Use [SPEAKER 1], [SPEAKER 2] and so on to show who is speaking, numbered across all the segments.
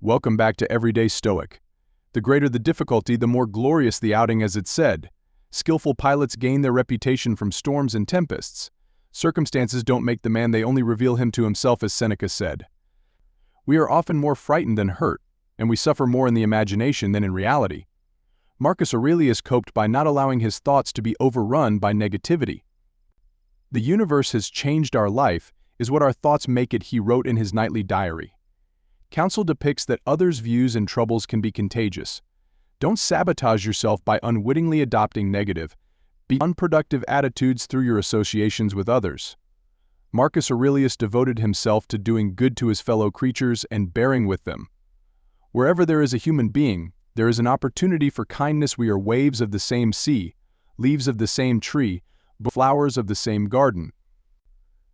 [SPEAKER 1] Welcome back to Everyday Stoic. The greater the difficulty, the more glorious the outing, as it's said. Skillful pilots gain their reputation from storms and tempests. Circumstances don't make the man, they only reveal him to himself, as Seneca said. We are often more frightened than hurt, and we suffer more in the imagination than in reality. Marcus Aurelius coped by not allowing his thoughts to be overrun by negativity. "The universe has changed our life, is what our thoughts make it," he wrote in his nightly diary. Counsel depicts that others' views and troubles can be contagious. Don't sabotage yourself by unwittingly adopting negative, unproductive attitudes through your associations with others. Marcus Aurelius devoted himself to doing good to his fellow creatures and bearing with them. Wherever there is a human being, there is an opportunity for kindness. We are waves of the same sea, leaves of the same tree, flowers of the same garden.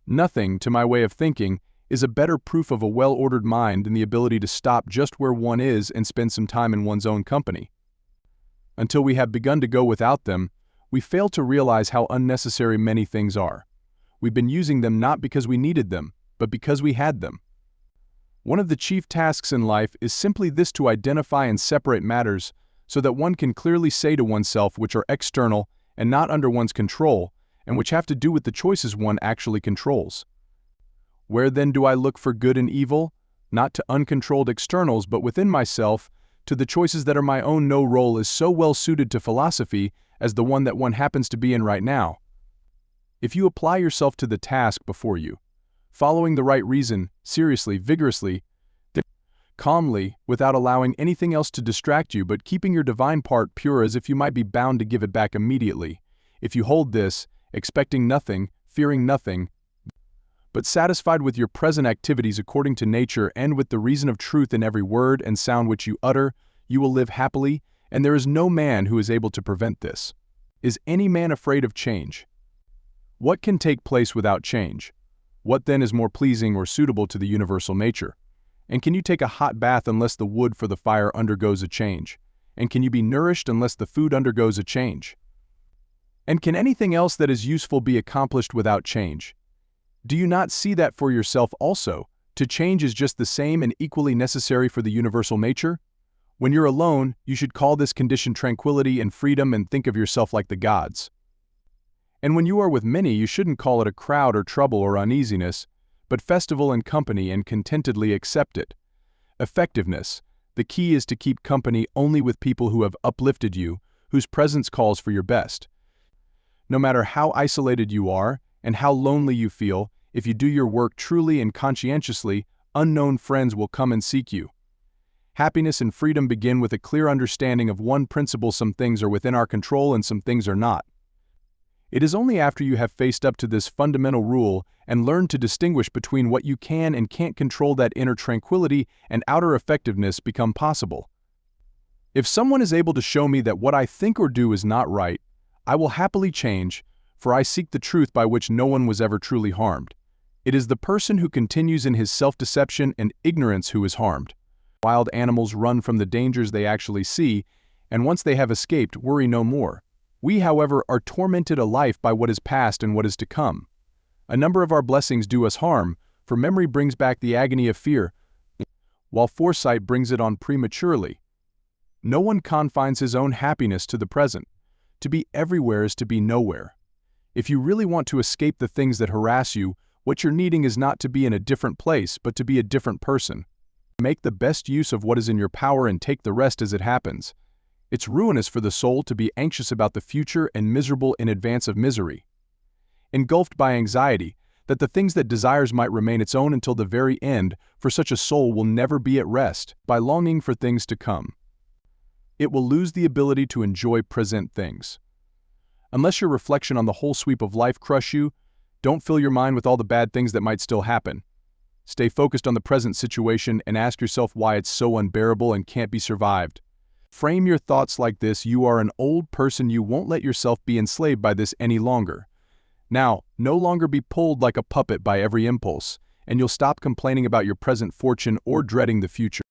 [SPEAKER 1] Nothing, to my way of thinking, is a better proof of a well-ordered mind than the ability to stop just where one is and spend some time in one's own company. Until we have begun to go without them, we fail to realize how unnecessary many things are. We've been using them not because we needed them, but because we had them. One of the chief tasks in life is simply this: to identify and separate matters so that one can clearly say to oneself which are external and not under one's control, and which have to do with the choices one actually controls. Where then do I look for good and evil? Not to uncontrolled externals, but within myself, to the choices that are my own. No role is so well suited to philosophy as the one that one happens to be in right now. If you apply yourself to the task before you, following the right reason, seriously, vigorously, calmly, without allowing anything else to distract you, but keeping your divine part pure as if you might be bound to give it back immediately, if you hold this, expecting nothing, fearing nothing, but satisfied with your present activities according to nature and with the reason of truth in every word and sound which you utter, you will live happily, and there is no man who is able to prevent this. Is any man afraid of change? What can take place without change? What then is more pleasing or suitable to the universal nature? And can you take a hot bath unless the wood for the fire undergoes a change? And can you be nourished unless the food undergoes a change? And can anything else that is useful be accomplished without change? Do you not see that for yourself also? To change is just the same and equally necessary for the universal nature. When you're alone, you should call this condition tranquility and freedom and think of yourself like the gods. And when you are with many, you shouldn't call it a crowd or trouble or uneasiness, but festival and company, and contentedly accept it. Effectiveness. The key is to keep company only with people who have uplifted you, whose presence calls for your best. No matter how isolated you are, and how lonely you feel, if you do your work truly and conscientiously, unknown friends will come and seek you. Happiness and freedom begin with a clear understanding of one principle: some things are within our control and some things are not. It is only after you have faced up to this fundamental rule and learned to distinguish between what you can and can't control that inner tranquility and outer effectiveness become possible. If someone is able to show me that what I think or do is not right, I will happily change, for I seek the truth by which no one was ever truly harmed. It is the person who continues in his self-deception and ignorance who is harmed. Wild animals run from the dangers they actually see, and once they have escaped, worry no more. We, however, are tormented alike by what is past and what is to come. A number of our blessings do us harm, for memory brings back the agony of fear, while foresight brings it on prematurely. No one confines his own happiness to the present. To be everywhere is to be nowhere. If you really want to escape the things that harass you, what you're needing is not to be in a different place, but to be a different person. Make the best use of what is in your power and take the rest as it happens. It's ruinous for the soul to be anxious about the future and miserable in advance of misery. Engulfed by anxiety, that the things that desires might remain its own until the very end, for such a soul will never be at rest. By longing for things to come, it will lose the ability to enjoy present things. Unless your reflection on the whole sweep of life crush you, don't fill your mind with all the bad things that might still happen. Stay focused on the present situation and ask yourself why it's so unbearable and can't be survived. Frame your thoughts like this: you are an old person, you won't let yourself be enslaved by this any longer. Now, no longer be pulled like a puppet by every impulse, and you'll stop complaining about your present fortune or dreading the future.